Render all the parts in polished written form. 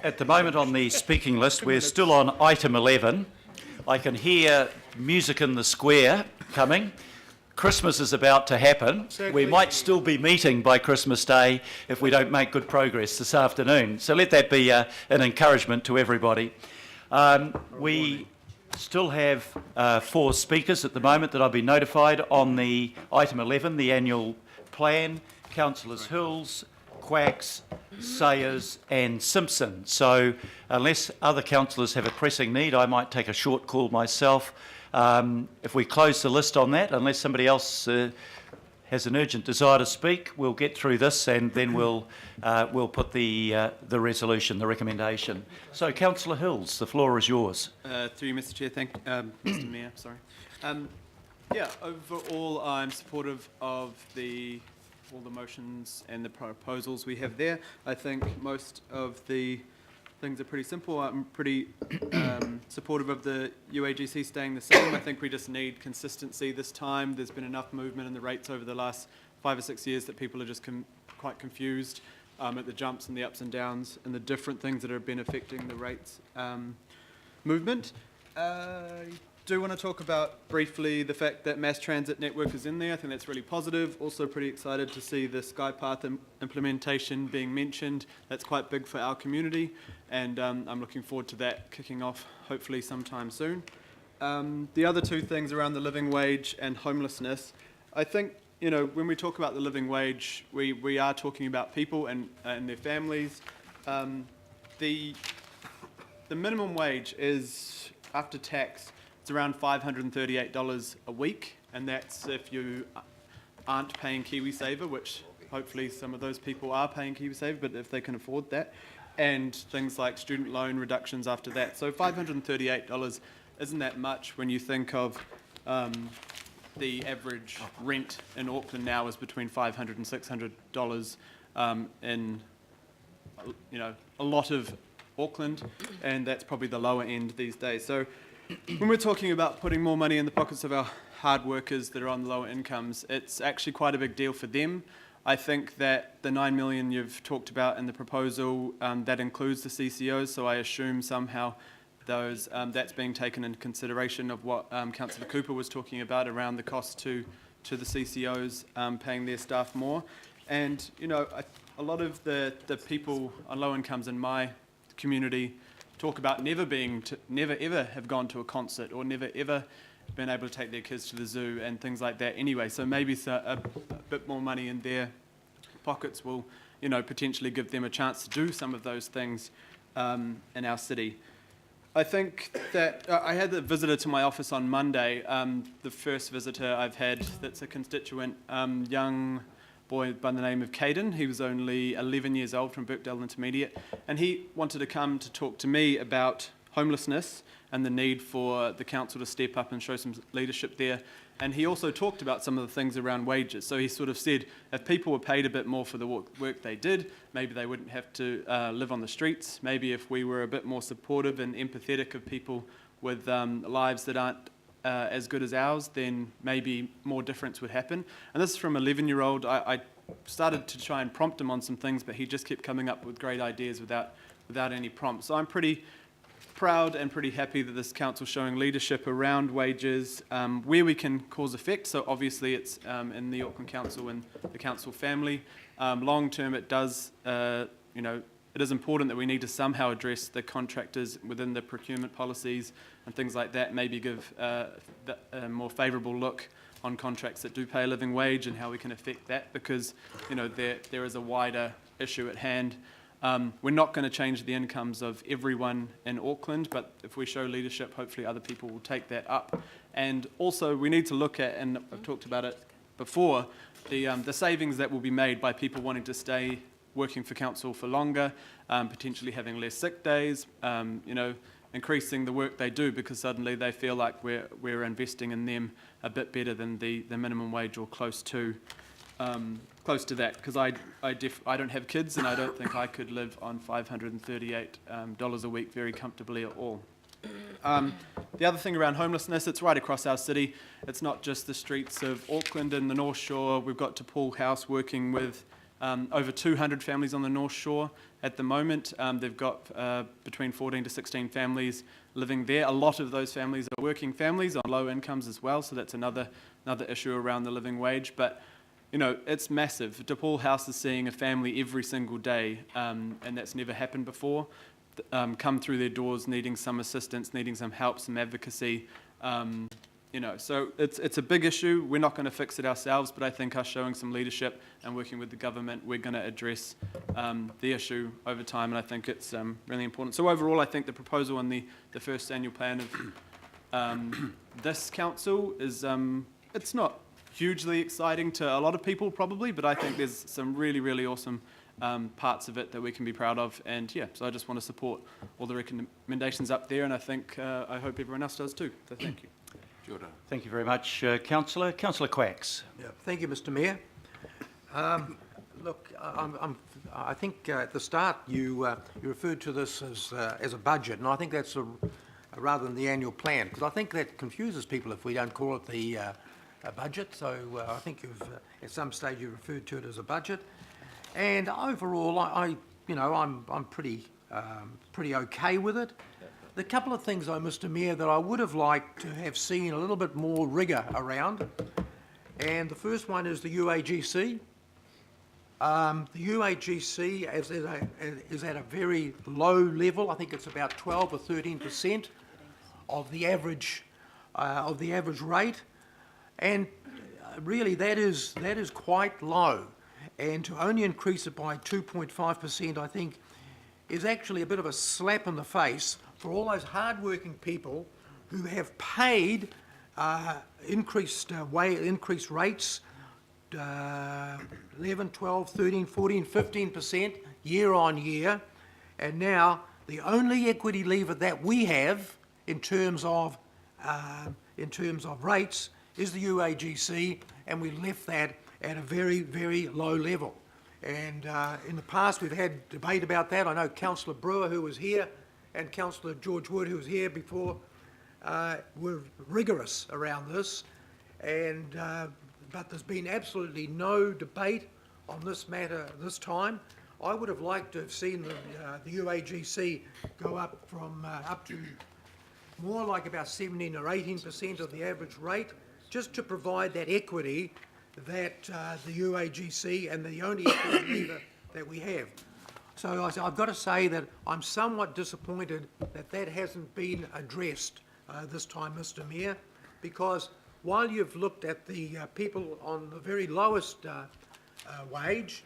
At the moment on the speaking list, we're still on item 11. I can hear music in the square coming. Christmas is about to happen. Exactly. We might still be meeting by Christmas Day if we don't make good progress this afternoon. So let that be an encouragement to everybody. We still have 4 speakers at the moment that I've been notified on the item 11, the annual plan, Councillors Hills, Quacks, Sayers and Simpson. So unless other councillors have a pressing need, I might take a short call myself. If we close the list on that, unless somebody else has an urgent desire to speak, we'll get through this and then we'll put the resolution, the recommendation. So, Councillor Hills, the floor is yours. Through you, Mr. Chair. Thank Mr. Mayor. Sorry. Yeah, overall, I'm supportive of all the motions and the proposals we have there. I think most of the things are pretty simple. I'm pretty supportive of the UAGC staying the same. I think we just need consistency this time. There's been enough movement in the rates over the last 5 or 6 years that people are just quite confused at the jumps and the ups and downs and the different things that have been affecting the rates movement. I do want to talk about briefly the fact that mass transit network is in there. I think that's really positive. Also pretty excited to see the SkyPath implementation being mentioned. That's quite big for our community, and I'm looking forward to that kicking off hopefully sometime soon. The other 2 things around the living wage and homelessness, I think, you know, when we talk about the living wage, we are talking about people and their families. The minimum wage is, after tax, it's around $538 a week, and that's if you aren't paying KiwiSaver, which hopefully some of those people are paying KiwiSaver, but if they can afford that, and things like student loan reductions after that. So $538 isn't that much when you think of the average rent in Auckland now is between $500 and $600 in, you know, a lot of Auckland, and that's probably the lower end these days. So when we're talking about putting more money in the pockets of our hard workers that are on lower incomes, it's actually quite a big deal for them. I think that the $9 million you've talked about in the proposal, that includes the CCOs, so I assume somehow those that's being taken into consideration of what Councillor Cooper was talking about around the cost to the CCOs paying their staff more. And, you know, a lot of the people on low incomes in my community talk about never ever have gone to a concert or never ever been able to take their kids to the zoo and things like that anyway. So maybe a bit more money in their pockets will, you know, potentially give them a chance to do some of those things in our city. I think that I had a visitor to my office on Monday, the first visitor I've had that's a constituent, young boy by the name of Caden. He was only 11 years old from Birkdale Intermediate, and he wanted to come to talk to me about homelessness and the need for the council to step up and show some leadership there. And he also talked about some of the things around wages. So he sort of said if people were paid a bit more for the work they did, maybe they wouldn't have to live on the streets. Maybe if we were a bit more supportive and empathetic of people with lives that aren't as good as ours, then maybe more difference would happen. And this is from an 11-year-old. I started to try and prompt him on some things, but he just kept coming up with great ideas without any prompts. So I'm pretty proud and pretty happy that this council's showing leadership around wages where we can cause effect. So obviously it's in the Auckland Council and the council family. Long term, it does, you know, it is important that we need to somehow address the contractors within the procurement policies and things like that, maybe give a more favourable look on contracts that do pay a living wage and how we can affect that, because, you know, there is a wider issue at hand. We're not going to change the incomes of everyone in Auckland, but if we show leadership, hopefully other people will take that up. And also we need to look at, and I've talked about it before, the savings that will be made by people wanting to stay working for council for longer, potentially having less sick days, you know, increasing the work they do because suddenly they feel like we're investing in them a bit better than the minimum wage or close to that. Because I don't have kids and I don't think I could live on $538 a week very comfortably at all. The other thing around homelessness, it's right across our city. It's not just the streets of Auckland and the North Shore. We've got Te Paul House working with over 200 families on the North Shore at the moment. They've got between 14 to 16 families living there. A lot of those families are working families on low incomes as well, so that's another issue around the living wage. But you know, it's massive. DePaul House is seeing a family every single day, and that's never happened before. Come through their doors needing some assistance, needing some help, some advocacy. You know, so it's a big issue. We're not going to fix it ourselves, but I think us showing some leadership and working with the government, we're going to address the issue over time, and I think it's really important. So overall, I think the proposal in the first annual plan of this council is, it's not hugely exciting to a lot of people probably, but I think there's some really, really awesome parts of it that we can be proud of. And yeah, so I just want to support all the recommendations up there, and I think, I hope everyone else does too. So thank you. Thank you very much, Councillor. Councillor Quacks. Yeah, thank you, Mr. Mayor. Look, I think at the start you referred to this as a budget, and I think that's rather than the annual plan, because I think that confuses people if we don't call it the budget. So I think at some stage you referred to it as a budget, and overall, I'm pretty okay with it. The couple of things, though, Mr. Mayor, that I would have liked to have seen a little bit more rigour around, and the first one is the UAGC. The UAGC is at a very low level. I think it's about 12 or 13% of the average rate, and really that is quite low. And to only increase it by 2.5%, I think, is actually a bit of a slap in the face for all those hard-working people who have paid increased rates, 11, 12, 13, 14, 15% year on year, and now the only equity lever that we have in terms of rates is the UAGC, and we left that at a very, very low level. And in the past we've had debate about that. I know Councillor Brewer, who was here, and Councillor George Wood, who was here before, were rigorous around this, and but there's been absolutely no debate on this matter this time. I would have liked to have seen the UAGC go up from up to more like about 17 or 18% of the average rate, just to provide that equity that the UAGC and the only equity lever that we have. So I've got to say that I'm somewhat disappointed that that hasn't been addressed this time, Mr. Mayor, because while you've looked at the people on the very lowest wage,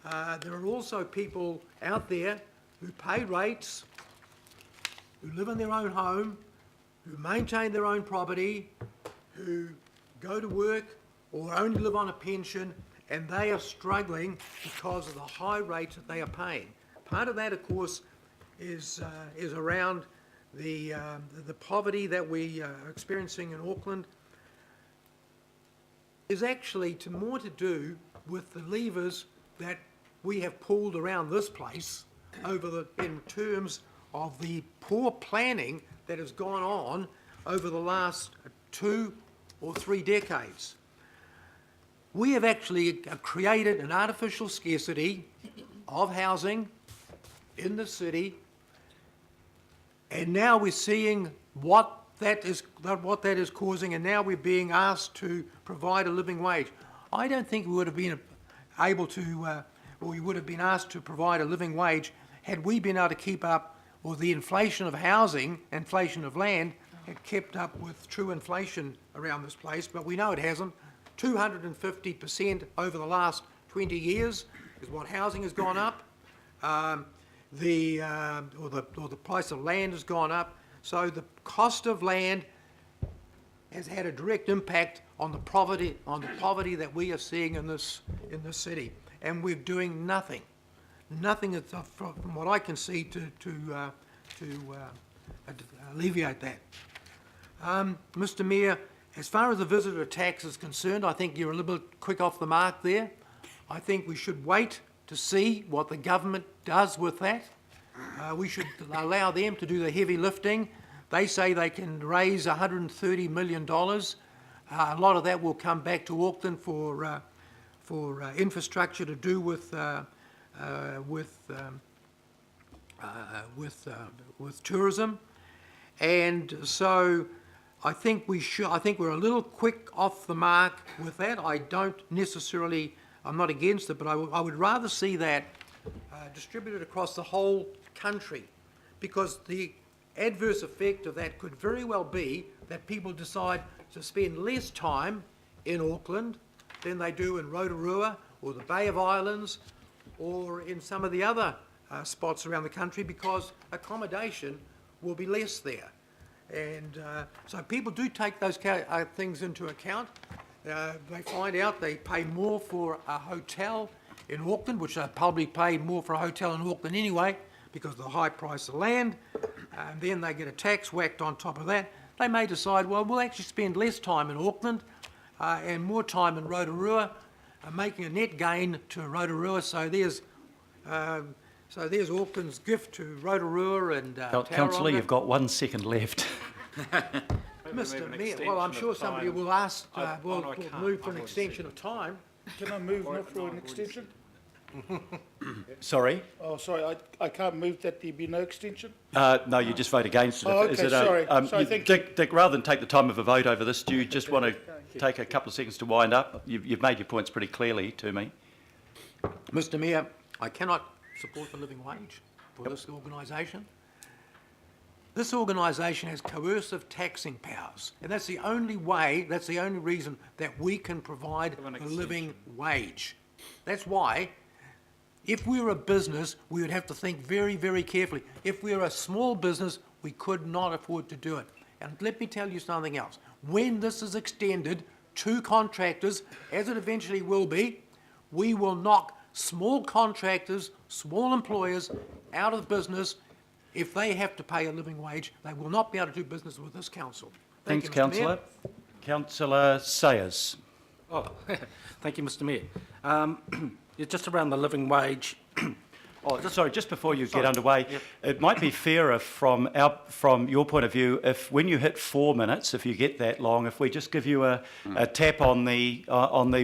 there are also people out there who pay rates, who live in their own home, who maintain their own property, who go to work or only live on a pension, and they are struggling because of the high rates that they are paying. Part of that, of course, is around the poverty that we are experiencing in Auckland. Is actually more to do with the levers that we have pulled around this place in terms of the poor planning that has gone on over the last 2 or 3 decades. We have actually created an artificial scarcity of housing in the city, and now we're seeing what that is causing, and now we're being asked to provide a living wage. I don't think we would have been able to, or we would have been asked to provide a living wage had we been able to keep up, or the inflation of housing, inflation of land, had kept up with true inflation around this place, but we know it hasn't. 250% over the last 20 years is what housing has gone up. The price of land has gone up. So the cost of land has had a direct impact on the poverty that we are seeing in this city, and we're doing nothing from what I can see to alleviate that. Mr. Mayor, as far as the visitor tax is concerned, I think you're a little bit quick off the mark there. I think we should wait to see what the government does with that. We should allow them to do the heavy lifting. They say they can raise $130 million. A lot of that will come back to Auckland for infrastructure to do with tourism, and so I think we're a little quick off the mark with that. I'm not against it, but I would rather see that distributed across the whole country, because the adverse effect of that could very well be that people decide to spend less time in Auckland than they do in Rotorua or the Bay of Islands or in some of the other spots around the country, because accommodation will be less there. And so people do take those things into account. They find out they pay more for a hotel in Auckland, which they probably pay more for a hotel in Auckland anyway because of the high price of land, and then they get a tax whacked on top of that. They may decide, well, we'll actually spend less time in Auckland and more time in Rotorua, making a net gain to Rotorua. So there's Auckland's gift to Rotorua and Councillor, Tauranga. you've got 1 second left. Mr. Mayor, well, I'm sure somebody will ask, will move for an extension of time. Can I move not for an extension? Sorry? Oh, sorry, I can't move that there be no extension? No, you just vote against it. Oh, Is okay, it sorry. Sorry, thank you. Dick, rather than take the time of a vote over this, do you just want to take a couple of seconds to wind up? You've made your points pretty clearly to me. Mr. Mayor, I cannot support the living wage for this organisation. This organisation has coercive taxing powers, and that's the only reason that we can provide a living wage. That's why, if we were a business, we would have to think very, very carefully. If we were a small business, we could not afford to do it. And let me tell you something else. When this is extended to contractors, as it eventually will be, we will knock small contractors, small employers out of business. If they have to pay a living wage, they will not be able to do business with this council. Thanks, Thank you, Mr. Mayor. Councillor. Councillor Sayers. Oh, thank you, Mr. Mayor. Just around the living wage. Oh, sorry, just before you get underway, it might be fairer from your point of view if when you hit 4 minutes, if you get that long, if we just give you a tap on the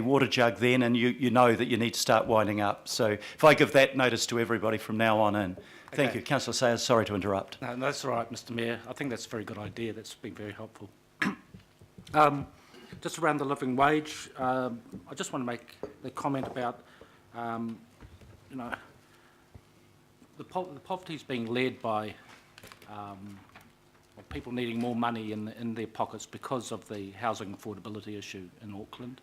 water jug then, and you know that you need to start winding up. So if I give that notice to everybody from now on in. Thank you. Councillor Sayers, sorry to interrupt. No, that's all right, Mr. Mayor. I think that's a very good idea. That's been very helpful. Just around the living wage, I just want to make the comment about, the poverty is being led by people needing more money in their pockets because of the housing affordability issue in Auckland.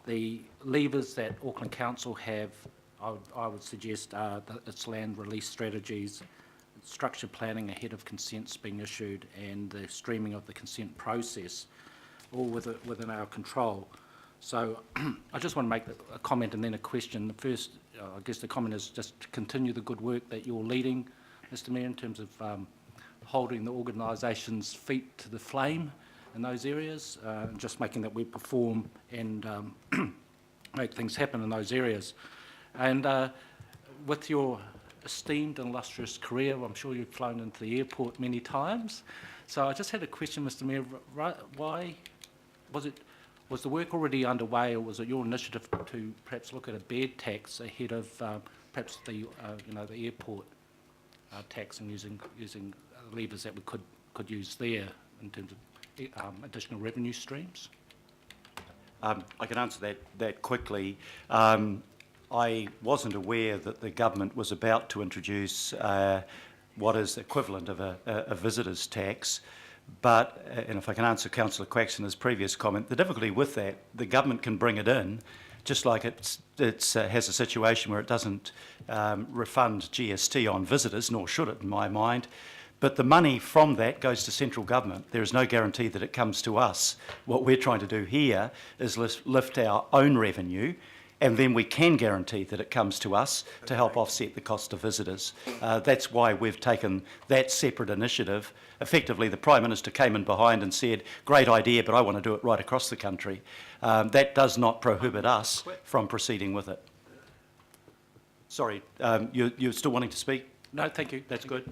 The levers that Auckland Council have, I would suggest, are its land release strategies, structured planning ahead of consents being issued, and the streaming of the consent process, all within our control. So I just want to make a comment and then a question. The first, I guess the comment is just to continue the good work that you're leading, Mr. Mayor, in terms of holding the organisation's feet to the flame in those areas, and just making that we perform and make things happen in those areas. And with your esteemed and illustrious career, I'm sure you've flown into the airport many times. So I just had a question, Mr. Mayor. Why was the work already underway, or was it your initiative to perhaps look at a bed tax ahead of perhaps the the airport tax, and using levers that we could use there in terms of additional revenue streams? I can answer that quickly. I wasn't aware that the government was about to introduce what is equivalent of a visitor's tax. But, and if I can answer Councillor Quaxton's previous comment, the difficulty with that, the government can bring it in, just like it has a situation where it doesn't refund GST on visitors, nor should it in my mind. But the money from that goes to central government. There is no guarantee that it comes to us. What we're trying to do here is lift our own revenue, and then we can guarantee that it comes to us to help offset the cost of visitors. That's why we've taken that separate initiative. Effectively, the Prime Minister came in behind and said, great idea, but I want to do it right across the country. That does not prohibit us from proceeding with it. Sorry, you're still wanting to speak? No, thank you. That's good.